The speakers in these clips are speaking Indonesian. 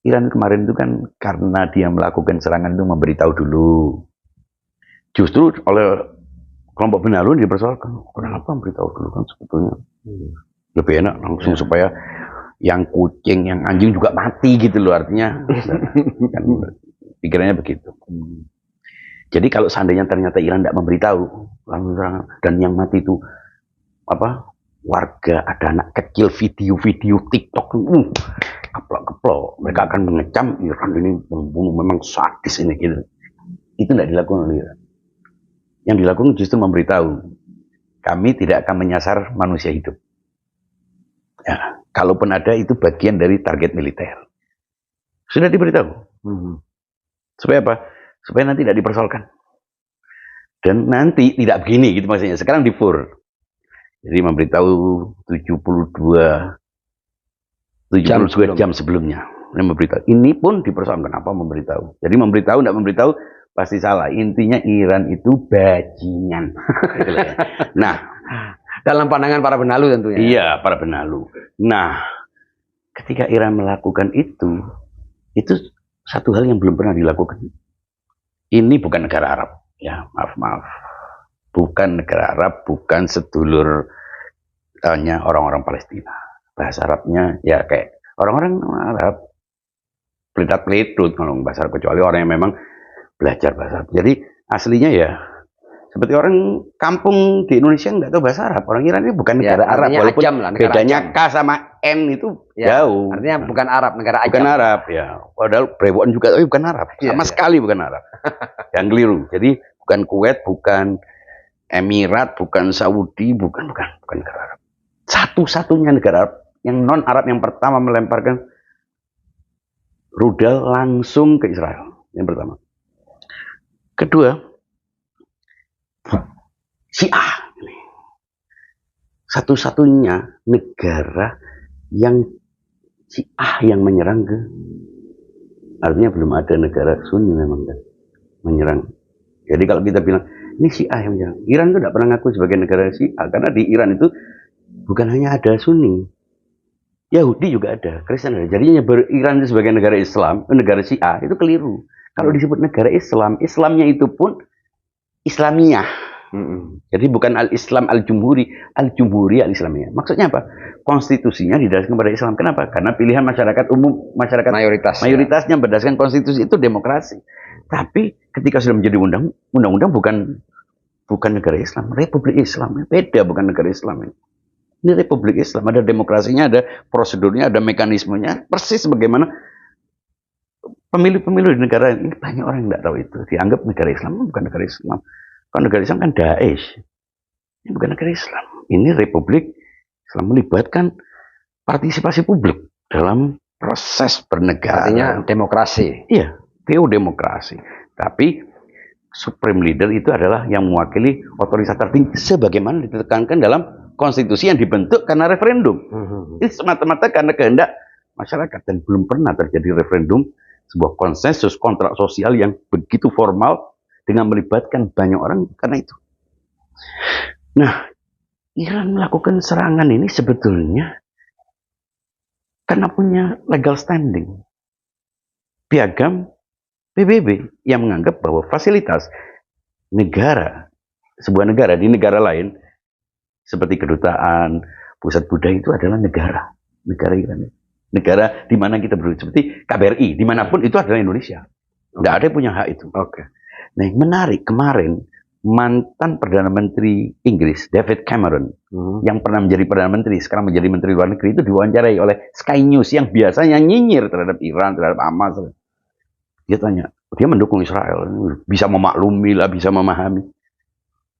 Iran kemarin itu kan karena dia melakukan serangan itu memberitahu dulu. Justru oleh kelompok Benalu dipersoalkan, kenapa memberitahu dulu kan sebetulnya lebih enak langsung supaya yang kucing, yang anjing juga mati gitu loh, artinya kan pikirannya begitu. Jadi kalau seandainya ternyata Iran tidak memberitahu langsung serangan, dan yang mati itu apa, warga, ada anak kecil, video-video TikTok, keplok-keplok, mereka akan mengecam Iran ini membunuh, memang sadis ini gitu. Itu tidak dilakukan oleh Iran. Yang dilakukan justru memberitahu, kami tidak akan menyasar manusia hidup. Ya, kalaupun ada itu bagian dari target militer. Sudah diberitahu. Supaya apa? Supaya nanti tidak dipersoalkan. Dan nanti tidak begini gitu maksudnya. Sekarang difur. Jadi memberitahu 72 jam sebelumnya. Ini pun dipersoalkan, apa memberitahu. Jadi memberitahu, tidak memberitahu pasti salah. Intinya Iran itu bajingan. Nah, dalam pandangan para Benalu tentunya. Iya, para Benalu. Nah, ketika Iran melakukan itu satu hal yang belum pernah dilakukan. Ini bukan negara Arab, ya, maaf. Bukan negara Arab, bukan sedulur hanya orang-orang Palestina. Bahasa Arabnya ya kayak orang-orang Arab, pelitat-pelitut kalau bahasa Arab, kecuali orang yang memang belajar bahasa Arab. Jadi aslinya ya seperti orang kampung di Indonesia nggak tahu bahasa Arab. Orang Iran ini bukan negara Arab, walaupun lah, bedanya ajam. K sama N itu jauh. Artinya bukan Arab, negara ajam. Bukan Arab, ya. Padahal brewokan juga, tapi bukan Arab. Sama sekali bukan Arab. Yang keliru. Jadi bukan Kuwait, bukan Emirat, bukan Saudi, bukan negara Arab. Satu-satunya negara Arab yang non Arab yang pertama melemparkan rudal langsung ke Israel. Yang pertama. Kedua, Syiah. Satu-satunya negara yang Syiah yang menyerang ke, artinya belum ada negara Sunni memang kan menyerang. Jadi kalau kita bilang ini Syiah yang menyerang, Iran itu tidak pernah ngaku sebagai negara Syiah, karena di Iran itu bukan hanya ada Sunni, Yahudi juga ada, Kristen ada. Jadinya Iran itu sebagai negara Islam, negara Syiah itu keliru. Kalau disebut negara Islam, Islamnya itu pun Islamiyah. Jadi bukan al-Islam al-Jumhuri al-Islamiyah. Maksudnya apa? Konstitusinya didasarkan pada Islam. Kenapa? Karena pilihan masyarakat umum, masyarakat mayoritasnya berdasarkan konstitusi itu demokrasi. Tapi ketika sudah menjadi undang-undang bukan negara Islam, Republik Islam. Beda, bukan negara Islam. Ini Republik Islam, ada demokrasinya, ada prosedurnya, ada mekanismenya. Persis sebagaimana pemilu-pemilu di negara ini. Banyak orang yang tidak tahu itu. Dianggap negara Islam, bukan negara Islam. Kalau negara Islam kan Daesh. Ini bukan negara Islam. Ini Republik Islam, melibatkan partisipasi publik dalam proses bernegara. Artinya demokrasi. Iya, teodemokrasi. Tapi supreme leader itu adalah yang mewakili otoritas tertinggi sebagaimana ditekankan dalam konstitusi yang dibentuk karena referendum. Ini semata-mata karena kehendak masyarakat, dan belum pernah terjadi referendum, sebuah konsensus kontrak sosial yang begitu formal dengan melibatkan banyak orang karena itu. Nah, Iran melakukan serangan ini sebetulnya karena punya legal standing. Piagam PBB yang menganggap bahwa fasilitas negara, sebuah negara di negara lain, seperti kedutaan, pusat budaya itu adalah negara Iran. Negara di mana kita berdiri, seperti KBRI, dimanapun itu adalah Indonesia. Tidak ada yang punya hak itu. Nah, yang menarik kemarin, mantan Perdana Menteri Inggris, David Cameron, yang pernah menjadi Perdana Menteri, sekarang menjadi Menteri Luar Negeri, itu diwawancarai oleh Sky News yang biasanya nyinyir terhadap Iran, terhadap Hamas. Dia tanya, dia mendukung Israel, bisa memaklumi lah, bisa memahami.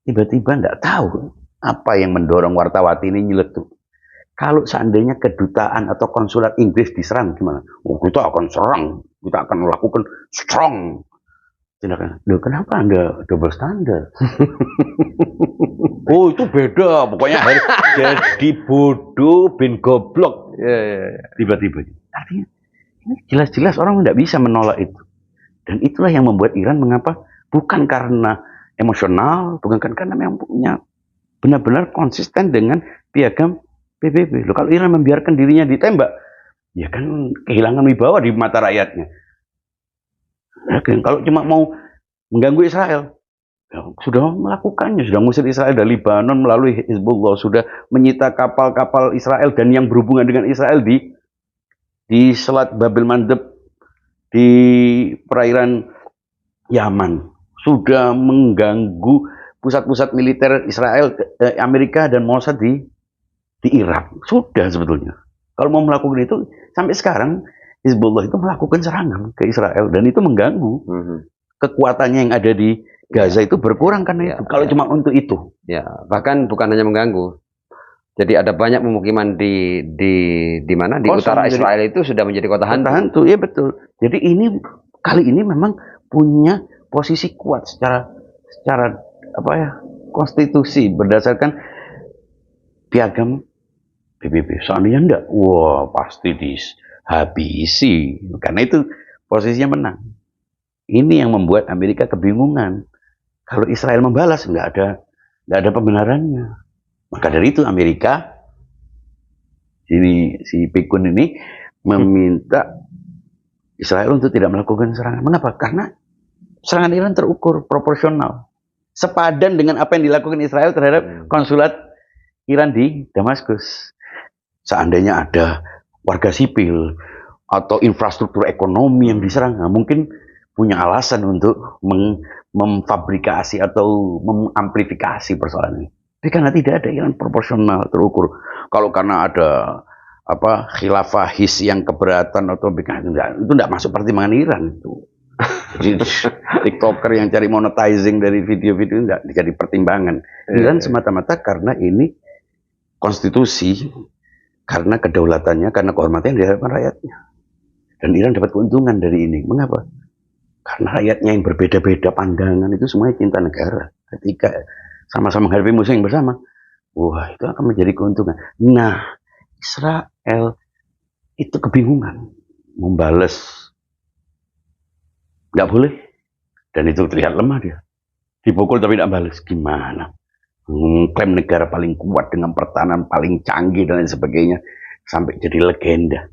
Tiba-tiba nggak tahu apa yang mendorong wartawati ini nyeletuk. Kalau seandainya kedutaan atau konsulat Inggris diserang, gimana? Oh, kita akan serang, kita akan melakukan strong. Loh, kenapa Anda double standar? Oh, itu beda. Pokoknya harus jadi bodoh bin goblok. Tiba-tiba. Artinya, ini jelas-jelas orang tidak bisa menolak itu. Dan itulah yang membuat Iran mengapa? Bukan karena emosional, bukan karena memang punya benar-benar konsisten dengan piagam PBB. Loh, kalau Iran membiarkan dirinya ditembak, ya kan kehilangan wibawa di mata rakyatnya. Ya kan, kalau cuma mau mengganggu Israel, ya, sudah melakukannya, sudah ngusir Israel dari Lebanon melalui Hizbullah, sudah menyita kapal-kapal Israel dan yang berhubungan dengan Israel di Selat Babel Mandeb, di perairan Yaman, sudah mengganggu pusat-pusat militer Israel, Amerika dan Mossad di Irak. Sudah sebetulnya. Kalau mau melakukan itu, sampai sekarang Hizbullah itu melakukan serangan ke Israel dan itu mengganggu. Kekuatannya yang ada di Gaza itu berkurang karena itu. Kalau cuma untuk itu. Ya, bahkan bukan hanya mengganggu. Jadi ada banyak pemukiman di mana di utara Israel itu sudah menjadi kota hantu. Iya betul. Jadi kali ini memang punya posisi kuat secara apa ya, konstitusi berdasarkan piagam PBB. Seandainya enggak, wah pasti dihabisi. Karena itu posisinya menang. Ini yang membuat Amerika kebingungan. Kalau Israel membalas nggak ada pembenarannya. Maka dari itu Amerika si Pikun ini meminta Israel untuk tidak melakukan serangan. Mengapa? Karena serangan Iran terukur proporsional, sepadan dengan apa yang dilakukan Israel terhadap konsulat Iran di Damaskus. Seandainya ada warga sipil atau infrastruktur ekonomi yang diserang, mungkin punya alasan untuk memfabrikasi atau mengamplifikasi persoalan ini. Tapi karena tidak ada, Iran proporsional terukur. Kalau karena ada khilafah his yang keberatan atau itu tidak masuk pertimbangan Iran itu. Jadi TikToker yang cari monetizing dari video-video tidak jadi pertimbangan. Iran semata-mata karena ini konstitusi, karena kedaulatannya, karena kehormatan di hadapan rakyatnya. Dan Iran dapat keuntungan dari ini. Mengapa? Karena rakyatnya yang berbeda-beda pandangan itu semuanya cinta negara. Ketika sama-sama menghadapi musuh yang bersama, wah itu akan menjadi keuntungan. Nah, Israel itu kebingungan membalas, nggak boleh, dan itu terlihat lemah dia. Dipukul tapi tidak balas, gimana? Klaim negara paling kuat dengan pertahanan paling canggih dan lain sebagainya, sampai jadi legenda.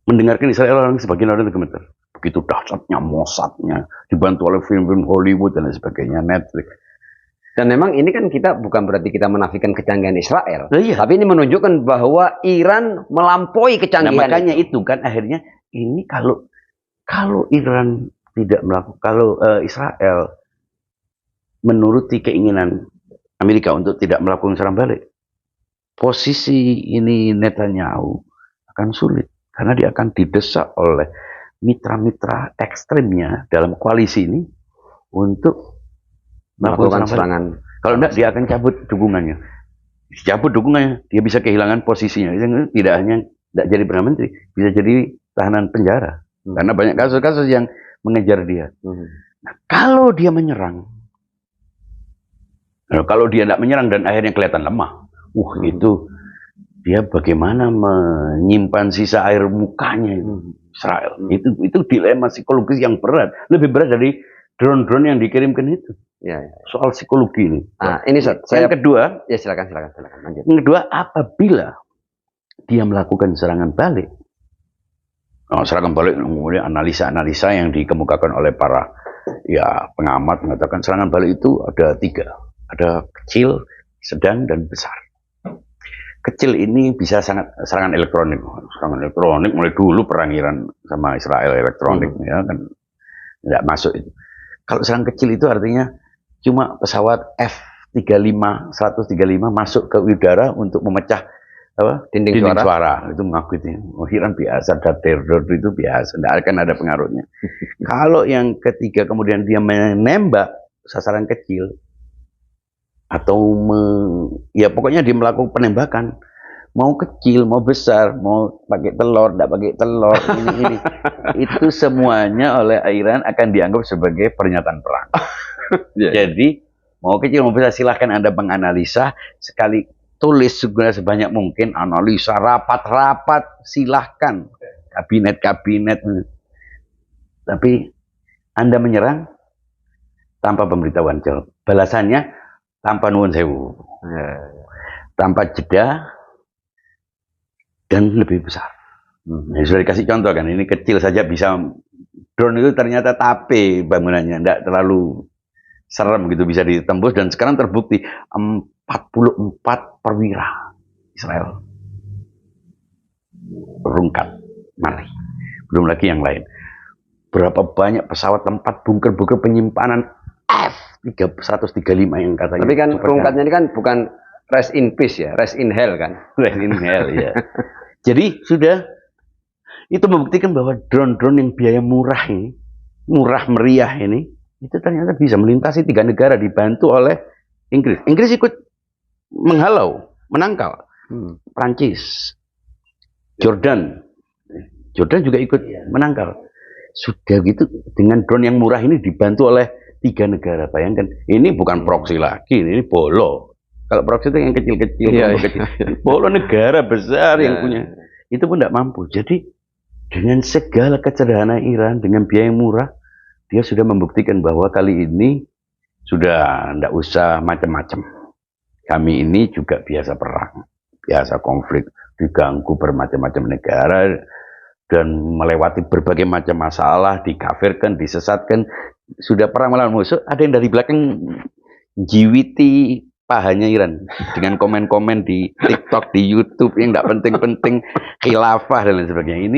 Mendengarkan Israel orang sebagian orang itu gemeter. Begitu dahsyatnya, Mossadnya, dibantu oleh film-film Hollywood dan lain sebagainya, Netflix. Dan memang ini kan kita bukan berarti kita menafikan kecanggihan Israel, tapi ini menunjukkan bahwa Iran melampaui kecanggihan. Nah, makanya itu kan akhirnya ini kalau Iran tidak melakukan, kalau Israel menuruti keinginan Amerika untuk tidak melakukan serangan balik, posisi ini Netanyahu akan sulit karena dia akan didesak oleh mitra-mitra ekstrimnya dalam koalisi ini untuk melakukan serangan. Kalau enggak, dia akan cabut dukungannya. Cabut dukungannya, dia bisa kehilangan posisinya. Tidak hanya tidak jadi Perdana Menteri, bisa jadi tahanan penjara. Karena banyak kasus-kasus yang mengejar dia. Nah, kalau dia menyerang, kalau dia tidak menyerang dan akhirnya kelihatan lemah, itu dia bagaimana menyimpan sisa air mukanya Israel. Itu dilema psikologis yang berat, lebih berat dari drone-drone yang dikirimkan itu. Ya. Soal psikologi ini. Nah, ini yang kedua, ya silakan lanjut. Yang kedua, apabila dia melakukan serangan balik, serangan balik kemudian analisa-analisa yang dikemukakan oleh para pengamat mengatakan serangan balik itu ada 3, ada kecil, sedang dan besar. Kecil ini bisa serangan elektronik. Serangan elektronik mulai dulu perang Iran sama Israel elektronik ya kan tidak masuk itu. Kalau serangan kecil itu artinya cuma pesawat F-35, 135 masuk ke udara untuk memecah dinding suara. Itu mengaku itu. Iran biasa, ada teror itu biasa, tidak akan ada pengaruhnya. Kalau yang ketiga kemudian dia menembak sasaran kecil atau pokoknya dia melakukan penembakan, mau kecil, mau besar, mau pakai telur, tidak pakai telur, ini itu semuanya oleh Iran akan dianggap sebagai pernyataan perang. Jadi mau kecil mau besar silahkan Anda menganalisa, sekali tulis sebanyak mungkin, analisa rapat-rapat silahkan, kabinet, tapi Anda menyerang tanpa pemberitahuan jawab, balasannya tanpa nuwun sewu, tanpa jeda dan lebih besar. Ya, sudah dikasih contoh kan, ini kecil saja bisa, drone itu ternyata tape bangunannya, tidak terlalu serem gitu, bisa ditembus, dan sekarang terbukti 44 perwira Israel rungkat mati, belum lagi yang lain. Berapa banyak pesawat tempat bunker-bunker penyimpanan F-135 yang katanya. Tapi kan rungkatnya ini kan bukan rest in peace ya, rest in hell kan. Rest in hell ya. Jadi sudah, itu membuktikan bahwa drone-drone yang biaya murah ini, murah meriah ini, itu ternyata bisa melintasi 3 negara dibantu oleh Inggris. Inggris ikut menghalau, menangkal. Prancis, Jordan juga ikut menangkal. Sudah gitu, dengan drone yang murah ini dibantu oleh 3 negara. Bayangkan, ini bukan proksi lagi, ini bolo. Kalau proksi itu yang kecil-kecil, bolo negara besar yang punya. Itu pun tidak mampu. Jadi dengan segala kesederhanaan Iran, dengan biaya yang murah, dia sudah membuktikan bahwa kali ini sudah tidak usah macam-macam. Kami ini juga biasa perang, biasa konflik, diganggu bermacam-macam negara, dan melewati berbagai macam masalah, dikafirkan, disesatkan. Sudah perang melawan musuh, ada yang dari belakang jiwiti pahanya Iran dengan komen-komen di TikTok, di YouTube yang tidak penting-penting, khilafah dan lain sebagainya.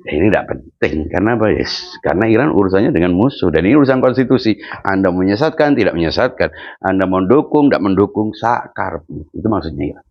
Ini tidak penting, karena apa? Yes, karena Iran urusannya dengan musuh, dan ini urusan konstitusi. Anda menyesatkan, tidak menyesatkan, Anda mendukung, tidak mendukung, sakar. Itu maksudnya Iran.